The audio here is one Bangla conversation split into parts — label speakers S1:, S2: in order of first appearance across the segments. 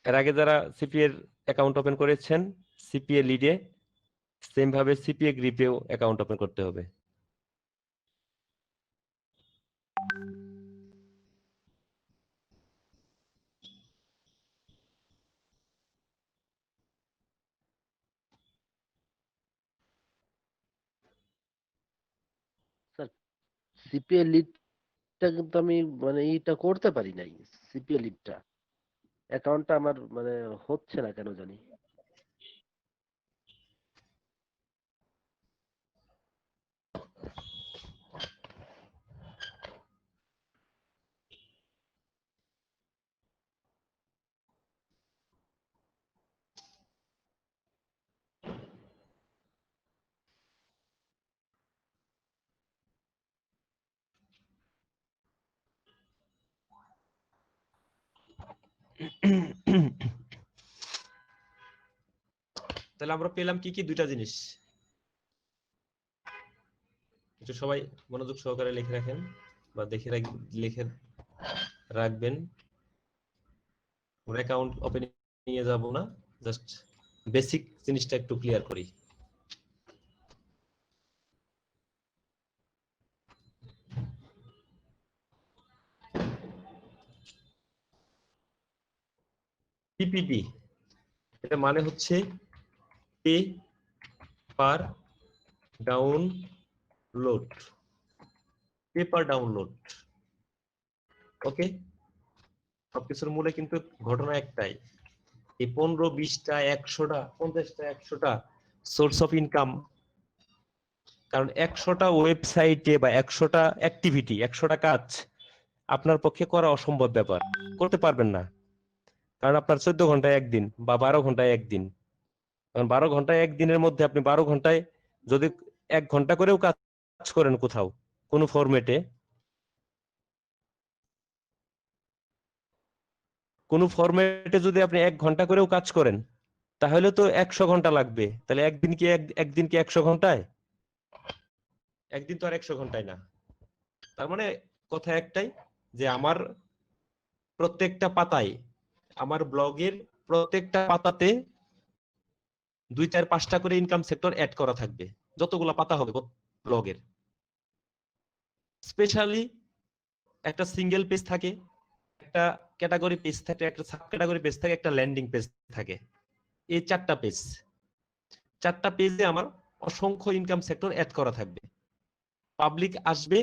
S1: এর আগে যারা সিপিএ এর অ্যাকাউন্ট ওপেন করেছেন সিপিএ লিডে, সেম ভাবে সিপিএ গ্রিপেও অ্যাকাউন্ট ওপেন করতে হবে।
S2: স্যার সিপিএ লিডটা কিন্তু আমি মানে এইটা করতে পারি নাই, সিপিএ লিডটা অ্যাকাউন্টটা আমার মানে হচ্ছে না কেন জানি।
S1: তাহলে আমরা পেলাম কি কি? দুইটা জিনিস। একটু সবাই মনোযোগ সহকারে লিখে রাখেন বা লিখে রাখবেন। আমরা অ্যাকাউন্ট ওপেনিং নিয়ে যাব না, জাস্ট বেসিক জিনিসটা একটু ক্লিয়ার করি। পিপিডি এটা মানে হচ্ছে pay per download, pay per download. Okay, সবকিছুর মূলে কিন্তু ঘটনা একটাই, এই 15, 20টা, 100টা, 50টা, 100টা সোর্স অফ ইনকাম। কারণ 100টা ওয়েবসাইটে বা 100টা অ্যাক্টিভিটি, 100টা কাজ আপনার পক্ষে করা অসম্ভব ব্যাপার, করতে পারবেন না। কারণ আপনার 14 ঘন্টায় একদিন বা 12 ঘন্টায় একদিন, কারণ 12 ঘন্টায় একদিনের মধ্যে আপনি 12 ঘন্টায় যদি 1 ঘন্টা করেও কাজ করেন কোথাও কোনো ফরম্যাটে, যদি আপনি 1 ঘন্টা করেও কাজ করেন তাহলে তো 100 ঘন্টা লাগবে। তাহলে একদিন কি 100 ঘন্টায়? একদিন তো আর 100 ঘন্টায় না। তার মানে কথা একটাই, যে আমার প্রত্যেকটা পাতায়, আমার ব্লগের প্রত্যেকটা পাতাতে 2, 4, 5টা করে ইনকাম সেক্টর অ্যাড করা থাকবে, যতগুলো পাতা হবে ব্লগের। স্পেশালি একটা সিঙ্গেল পেজ থাকে, একটা ক্যাটাগরি পেজ থাকে, একটা সাব ক্যাটাগরি পেজ থাকে, একটা ল্যান্ডিং পেজ থাকে। এই 4টা পেজ, 4টা পেজে আমার অসংখ্য ইনকাম সেক্টর অ্যাড করা থাকবে। পাবলিক আসবে,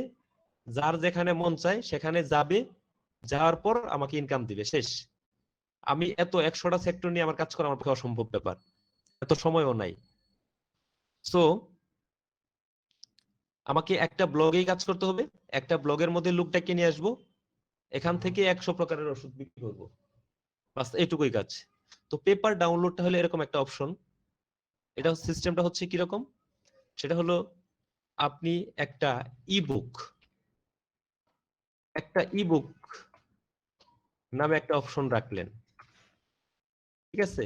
S1: যার যেখানে মন চায় সেখানে যাবে, যাওয়ার পর আমাকে ইনকাম দিবে, শেষ। আমি এত 100টা সেক্টর নিয়ে আমার কাজ করা আমার পক্ষে অসম্ভব ব্যাপার, এত সময়ও নাই। সো আমাকে একটা ব্লগেই কাজ করতে হবে, একটা ব্লগের মধ্যে লোকটাকে নিয়ে আসবো, এখান থেকে 100 প্রকারের ওষুধ বিক্রি করবো, বাস এইটুকুই কাজ। তো পেপার ডাউনলোডটা হলো এরকম একটা অপশন। এটা সিস্টেমটা হচ্ছে কিরকম, সেটা হলো আপনি একটা ইবুক নামে একটা অপশন রাখলেন, ঠিক আছে?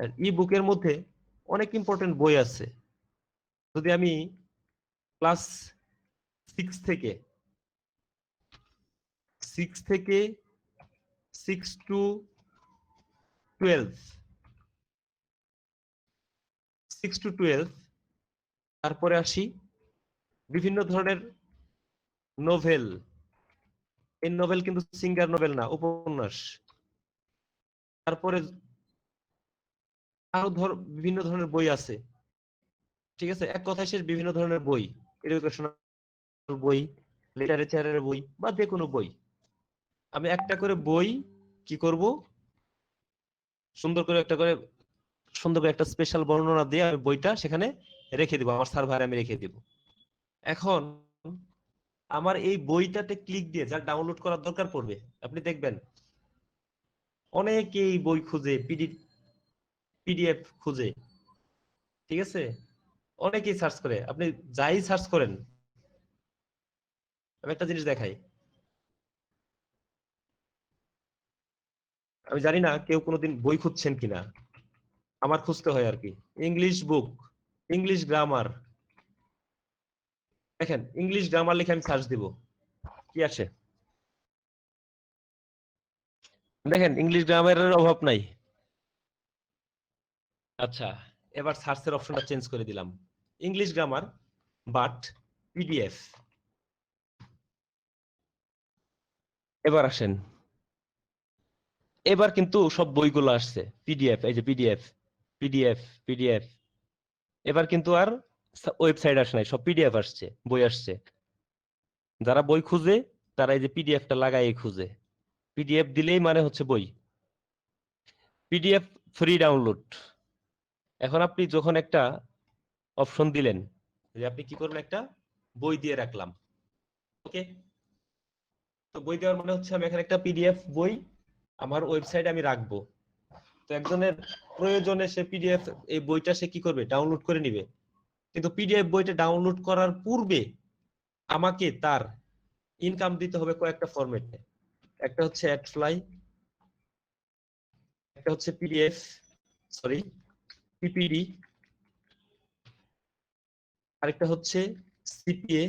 S1: আর ইবুকের মধ্যে অনেক ইম্পর্টেন্ট বই আছে। যদি আমি ক্লাস 6 থেকে 6 টু 12, তারপরে আসি বিভিন্ন ধরনের নোভেল। এই নোভেল কিন্তু সিঙ্গার নোভেল না, উপন্যাস। তারপরে আরো বিভিন্ন ধরনের বই আছে, ঠিক আছে? এক কথায় শেষ, বিভিন্ন ধরনের বই, এডুকেশনাল বই, লিটারেচারের বই বা যে কোনো বই। আমি একটা করে বই কি করব, সুন্দর করে একটা স্পেশাল বর্ণনা দিয়ে আমি বইটা সেখানে রেখে দিব, আমার সার্ভারে আমি রেখে দিব। এখন আমার এই বইটাতে ক্লিক দিয়ে যা ডাউনলোড করার দরকার পড়বে, আপনি দেখবেন অনেকেই বই খুঁজে, পিডিএফ খুঁজে, ঠিক আছে? অনেকেই সার্চ করে, আপনি যাই সার্চ করেন। আমি একটা জিনিস দেখাই, আমি জানি না কেউ কোনোদিন বই খুঁজছেন কিনা, আমার খুঁজতে হয় আর কি। ইংলিশ বুক, ইংলিশ গ্রামার, দেখেন ইংলিশ গ্রামার লিখে আমি সার্চ দিব, কি আসে? দেখেন ইংলিশ গ্রামারের অভাব নাই। আচ্ছা, এবার সার্চের অপশনটা চেঞ্জ করে দিলাম, ইংলিশ গ্রামার বাট পিডিএফ। এবার আসেন, এবার কিন্তু সব বইগুলো আসছে পিডিএফ, এই যে পিডিএফ পিডিএফ পিডিএফ। এবার কিন্তু আর ওয়েবসাইট আসে নাই, সব পিডিএফ আসছে, বই আসছে। যারা বই খুঁজে তারা এই যে পিডিএফটা লাগাই খুঁজে, পিডিএফ দিলেই মানে হচ্ছে বই। PDF free download. এখন আপনি যখন একটা অপশন দিলেন যে আপনি কি করবেন, একটা বই দিয়ে রাখলাম, ওকে। তো বই দেওয়ার মানে হচ্ছে আমি এখানে একটা পিডিএফ বই আমার ওয়েবসাইটে আমি রাখবো। তো একজনের প্রয়োজনে সে পিডিএফ এই বইটা সে কি করবে, ডাউনলোড করে নিবে। কিন্তু পিডিএফ বইটা ডাউনলোড করার পূর্বে আমাকে তার ইনকাম দিতে হবে কয়েকটা ফরম্যাটে। একটা হচ্ছে অ্যাডফ্লাই, একটা হচ্ছে পিডিএফ, সরি পিপিডি, আরেকটা হচ্ছে সিপিএ,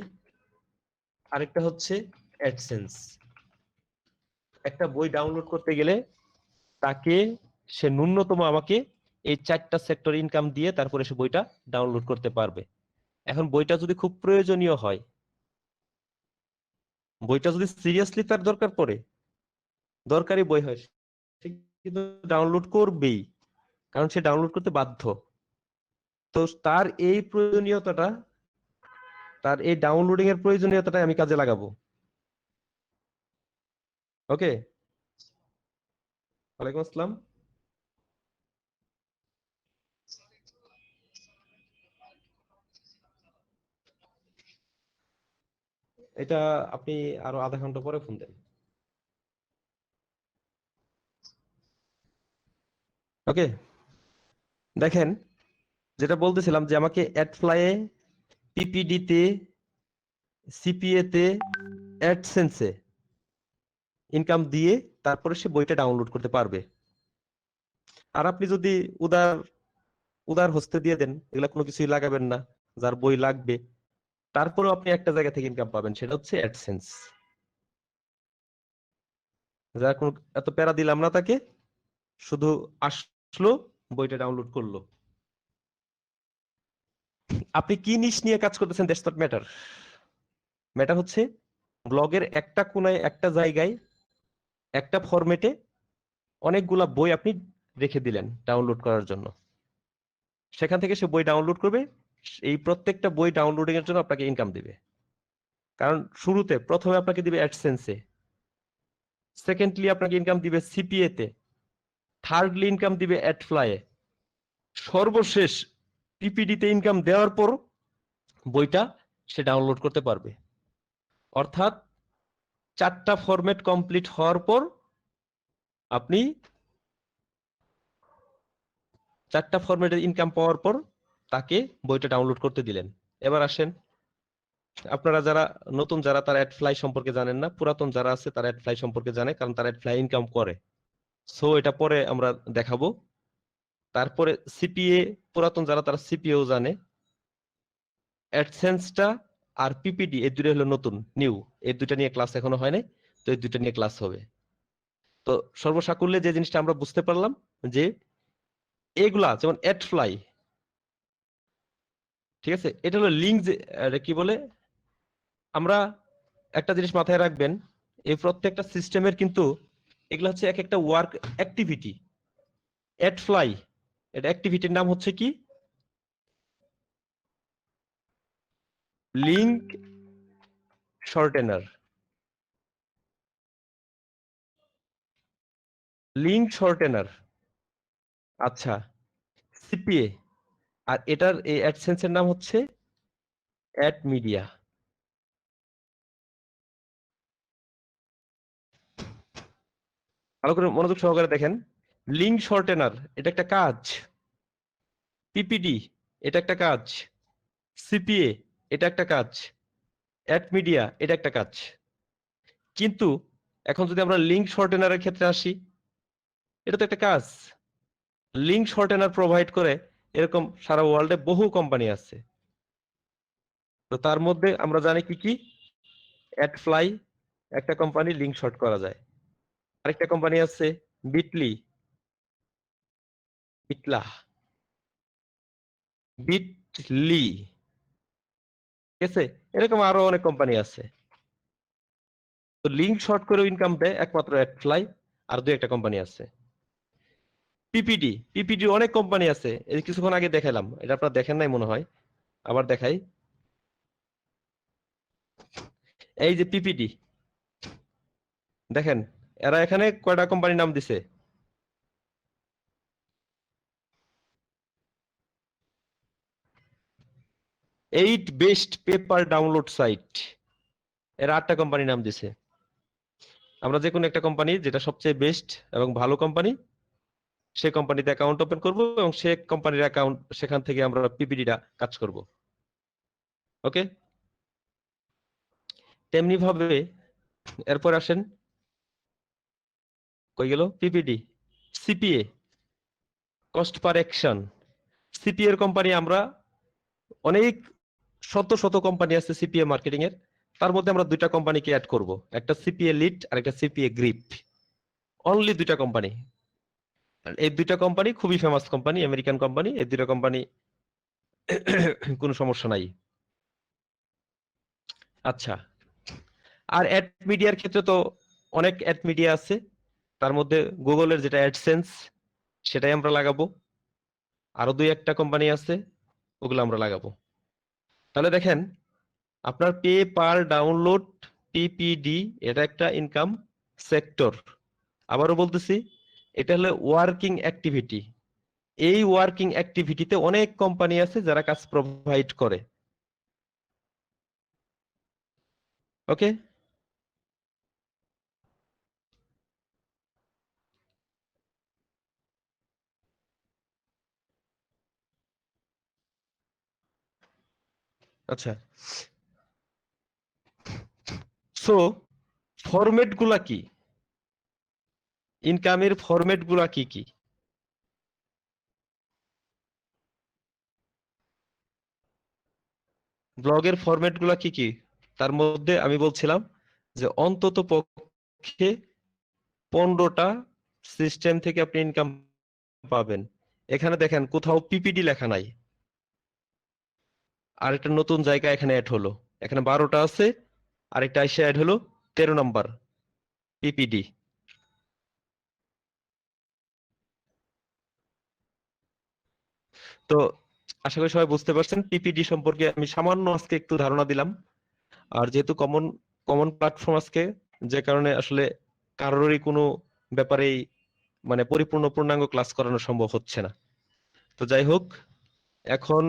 S1: আরেকটা হচ্ছে অ্যাডসেন্স। একটা বই ডাউনলোড করতে গেলে তাকে সে ন্যূনতম আমাকে এই 4টা সেক্টর ইনকাম দিয়ে তারপরে সে বইটা ডাউনলোড করতে পারবে। এখন বইটা যদি খুব প্রয়োজনীয় হয়, বইটা যদি সিরিয়াসলি তার দরকার পড়ে, দরকারি বই হয়, সে কিন্তু ডাউনলোড করবেই, কারণ সে ডাউনলোড করতে বাধ্য। তো তার এই প্রয়োজনীয়তাটা, তার এই ডাউনলোডিং এর প্রয়োজনীয়তাটা আমি কাজে লাগাবো। ওকে, ওয়ালাইকুম আসসালাম। এটা আপনি আরো আধা ঘন্টা পরে ফোন দেন। ওকে, দেখেন যেটা বলতেছিলাম যে আমাকে অ্যাডফ্লাইয়ে, পিপিডি তে, সিপিএ তে, অ্যাডসেন্সে ইনকাম দিয়ে তারপরে সে বইটা ডাউনলোড করতে পারবে। আর আপনি যদি উদার উদার হস্তে দিয়ে দেন, এগুলা কোনো কিছুই লাগাবেন না, যার বই লাগবে তারপরেও আপনি একটা জায়গা থেকে ইনকাম পাবেন, সেটা হচ্ছে অ্যাডসেন্স। যার কোনো এত প্যারা দিলাম না তাকে, শুধু আসলো, বইটা ডাউনলোড করলো। আপনি কি নিশ নিয়ে কাজ করতেছেন, দ্যাটস নট ম্যাটার। ম্যাটার হচ্ছে ব্লগের একটা কোনায়, একটা জায়গায়, একটা ফরম্যাটে অনেকগুলা বই আপনি রেখে দিলেন ডাউনলোড করার জন্য। সেখান থেকে সে বই ডাউনলোড করবে, এই প্রত্যেকটা বই ডাউনলোডিং এর জন্য আপনাকে ইনকাম দিবে। কারণ শুরুতে প্রথমে আপনাকে দিবে অ্যাডসেন্সে, সেকেন্ডলি আপনাকে ইনকাম দিবে সিপিএ তে, থার্ডলি ইনকাম দিবে অ্যাডফ্লাইয়ে, সর্বশেষ পিপিডি তে ইনকাম দেওয়ার পর বইটা সে ডাউনলোড করতে পারবে। অর্থাৎ 4টা ফরম্যাট কমপ্লিট হওয়ার পর আপনি 4টা ফরম্যাটের ইনকাম পাওয়ার পর তাকে বইটা ডাউনলোড করতে দিলেন। এবার আসেন, আপনারা যারা নতুন, যারা তারা অ্যাডফ্লাই সম্পর্কে জানেন না, পুরাতন যারা আছে তারা অ্যাডফ্লাই সম্পর্কে জানে, কারণ তারা অ্যাডফ্লাই ইনকাম করে। সো এটা পরে আমরা দেখাবো। তারপরে সিপিএ, পুরাতন যারা তারা সিপিএও জানে। অ্যাডসেন্সটা আর পিপিডি এই দুটো হলো নতুন, নিউ। এই দুটো নিয়ে ক্লাস এখনো হয় নাই, তো এই দুটো নিয়ে ক্লাস হবে। তো সর্বসাকুল্যে যে জিনিসটা আমরা বুঝতে পারলাম যে এগুলা যেমন অ্যাডফ্লাই, ঠিক আছে, এটা হলো লিঙ্ক, কি বলে, আমরা একটা জিনিস মাথায় রাখবেন, এই প্রত্যেকটা সিস্টেমের কিন্তু এগুলো হচ্ছে এক একটা ওয়ার্ক অ্যাক্টিভিটি। অ্যাডফ্লাই, এটা অ্যাক্টিভিটির নাম হচ্ছে কি, লিঙ্ক শর্টেনার। লিঙ্ক শর্টেনার, আচ্ছা, সিপিএ। আর এটার এই অ্যাডসেন্সের নাম হচ্ছে অ্যাড মিডিয়া। ভালো করে মনোযোগ সহকারে দেখেন, লিঙ্ক শর্টেনার এটা একটা কাজ, পিপিডি এটা একটা কাজ, সিপিএ এটা একটা কাজ, অ্যাড মিডিয়া এটা একটা কাজ। কিন্তু এখন যদি আমরা লিঙ্ক শর্টেনারের ক্ষেত্রে আসি, এটা তো একটা কাজ। লিঙ্ক শর্টেনার প্রোভাইড করে এরকম সারা ওয়ার্ল্ডে বহু কোম্পানি আছে। তো তার মধ্যে আমরা জানি কি কি, অ্যাডফ্লাই একটা কোম্পানি লিঙ্ক শর্ট করা যায়। আরেকটা কোম্পানি আছে বিটলা, বিটলি, ঠিক আছে? এরকম আরো অনেক কোম্পানি আছে। তো লিঙ্ক শর্ট করে ইনকাম দেয় একমাত্র অ্যাডফ্লাই আর দুই একটা কোম্পানি আছে। পিপিডি অনেক কোম্পানি আছে, এই কিছুক্ষণ আগে দেখালাম, এটা আপনারা দেখেন নাই মনে হয়, আবার দেখাই। এই যে পিপিডি, দেখেন এরা এখানে কয়টা কোম্পানির নাম দিছে। Eight best paper download site, এরা 8টা কোম্পানির নাম দিছে। আমরা যে কোনো একটা কোম্পানি যেটা সবচেয়ে বেস্ট এবং ভালো কোম্পানি, সেই কোম্পানিতে অ্যাকাউন্ট ওপেন করব এবং সে কোম্পানির অ্যাকাউন্ট, সেখান থেকে আমরা পিপিডিটা কাজ করব। ওকে, তেমনি ভাবে এরপর আসেন, কই গেল PPD, CPA, cost per action. CPA এর কোম্পানি আমরা অনেক শত শত কোম্পানি আছে সিপিএ মার্কেটিং এর, তার মধ্যে আমরা দুইটা কোম্পানিকে অ্যাড করব, একটা সিপিএ লিড আর একটা সিপিএ গ্রিপ। অনলি দুইটা কোম্পানি, এই দুইটা কোম্পানি খুবই ফেমাস কোম্পানি, আমেরিকান কোম্পানি, এই দুইটা কোম্পানি কোনো সমস্যা নাই। আচ্ছা, আর অ্যাড মিডিয়ার ক্ষেত্রে তো অনেক অ্যাড মিডিয়া আছে, তার মধ্যে গুগলের যেটা অ্যাডসেন্স সেটাই আমরা লাগাবো, আরো দুই একটা কোম্পানি আছে ওগুলো আমরা লাগাবো। তাহলে দেখেন আপনার পে পার ডাউনলোড পিপিডি, এটা একটা ইনকাম সেক্টর। আবারও বলতেছি, এটা হলো ওয়ার্কিং অ্যাক্টিভিটি। এই ওয়ার্কিং অ্যাক্টিভিটিতে অনেক কোম্পানি আছে যারা কাজ প্রোভাইড করে। ওকে, আচ্ছা, সো ফরম্যাট গুলা কি, ইনকামের ফরম্যাট গুলা কি কি? ব্লগের ফরম্যাট গুলা কি কি? তার মধ্যে আমি বলছিলাম যে অন্তত পক্ষে 15টা সিস্টেম থেকে আপনি ইনকাম পাবেন। এখানে দেখেন কোথাও পিপিডি লেখা নাই, আর একটা নতুন জায়গা এখানে অ্যাড হলো, এখানে 12টা আছে, আরেকটা এসে অ্যাড হলো 13 নম্বর পিপিডি। তো আশা করি সবাই বুঝতে পারছেন পিপিডি সম্পর্কে আমি সামান্য আজকে একটু ধারণা দিলাম। আর যেহেতু কমন কমন প্ল্যাটফর্ম আজকে, যে কারণে আসলে কারোরই কোনো ব্যাপারেই মানে পরিপূর্ণ পূর্ণাঙ্গ ক্লাস করানো সম্ভব হচ্ছে না। তো যাই হোক, এখন